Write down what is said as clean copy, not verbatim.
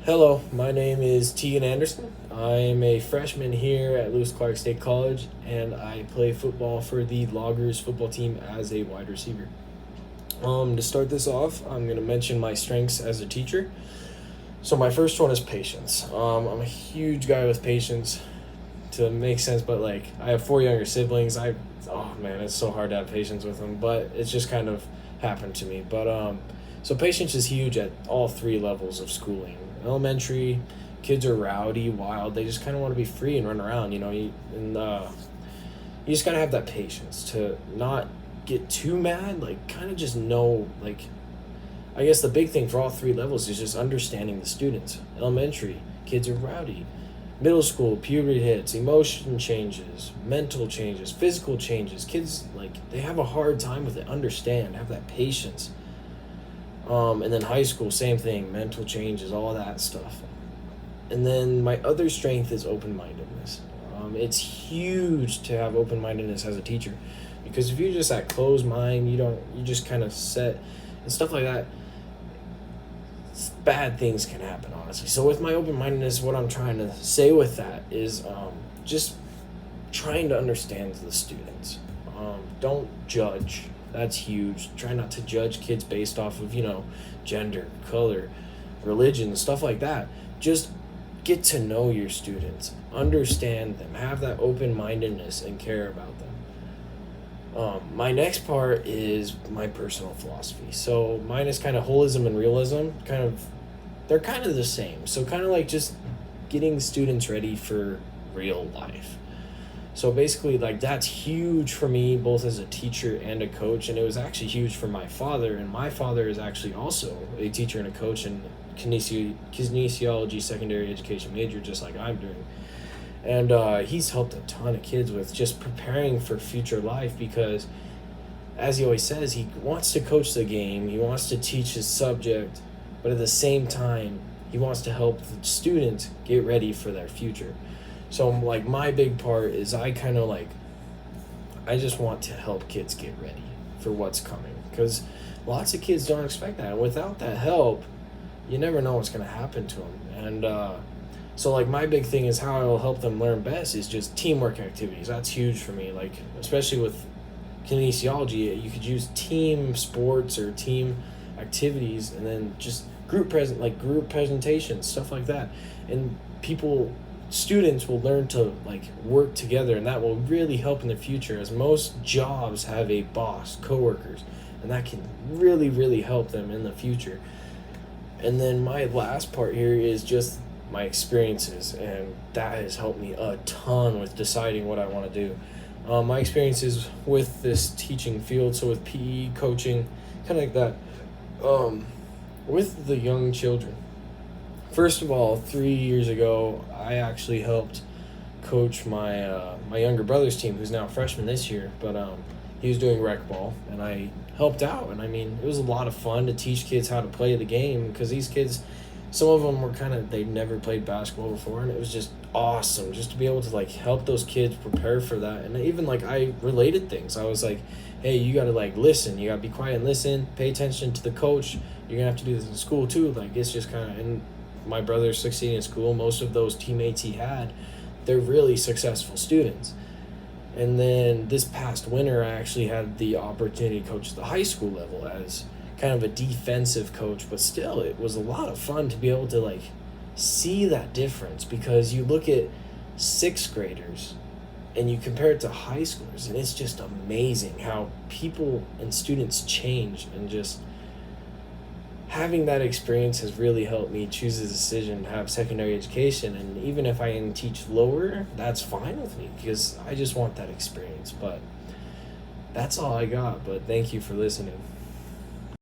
Hello, my name is Tegan Anderson. I am a freshman here at Lewis Clark State College, and I play football for the Loggers football team as a wide receiver. To start this off, I'm going to mention my strengths as a teacher. So my first one is patience. I'm a huge guy with patience, to make sense, but like I have four younger siblings. Oh man, it's so hard to have patience with them, but it's just kind of happened to me. But so patience is huge at all three levels of schooling. Elementary, kids are rowdy, wild. They just kind of want to be free and run around. You just gotta have that patience to not get too mad. Like, kind of just know, like, I guess the big thing for all three levels is just understanding the students. Elementary, kids are rowdy. Middle school, puberty hits, emotion changes, mental changes, physical changes. Kids, like, they have a hard time with it. Understand, have that patience. And then high school, same thing, mental changes, all that stuff. And then my other strength is open-mindedness. It's huge to have open-mindedness as a teacher, because if you're just that closed mind, you just kind of set and stuff like that, bad things can happen, honestly. So with my open-mindedness, what I'm trying to say with that is just trying to understand the students. Don't judge. That's huge. Try not to judge kids based off of, gender, color, religion, stuff like that. Just get to know your students, understand them, have that open-mindedness, and care about them. My next part is my personal philosophy. So mine is kind of holism and realism. They're kind of the same. So kind of like just getting students ready for real life. So basically, like, that's huge for me, both as a teacher and a coach. And it was actually huge for my father. And my father is actually also a teacher and a coach and kinesiology secondary education major, just like I'm doing. And he's helped a ton of kids with just preparing for future life, because, as he always says, he wants to coach the game, he wants to teach his subject, but at the same time, he wants to help the students get ready for their future. So, like, my big part is I just want to help kids get ready for what's coming, because lots of kids don't expect that. And without that help, you never know what's going to happen to them. And so, like, my big thing is how I will help them learn best is just teamwork activities. That's huge for me. Like, especially with kinesiology, you could use team sports or team activities, and then just group presentations, stuff like that. And students will learn to, like, work together, and that will really help in the future, as most jobs have a boss, coworkers, and that can really, really help them in the future. And then my last part here is just my experiences, and that has helped me a ton with deciding what I want to do. My experiences with this teaching field, so with PE, coaching, kind of like that, with the young children. First of all, 3 years ago, I actually helped coach my younger brother's team, who's now a freshman this year, but he was doing rec ball, and I helped out. And I mean, it was a lot of fun to teach kids how to play the game, because these kids, some of them were they'd never played basketball before, and it was just awesome just to be able to, like, help those kids prepare for that. And even, like, I related things. I was like, hey, you gotta, like, listen, you gotta be quiet and listen, pay attention to the coach. You're gonna have to do this in school too. Like, it's just and my brother's succeeding in school. Most of those teammates he had, they're really successful students. And then this past winter, I actually had the opportunity to coach the high school level as kind of a defensive coach, but still, it was a lot of fun to be able to, like, see that difference, because you look at sixth graders and you compare it to high schoolers, and it's just amazing how people and students change. And just having that experience has really helped me choose a decision to have secondary education. And even if I can teach lower, that's fine with me, because I just want that experience. But that's all I got. But thank you for listening.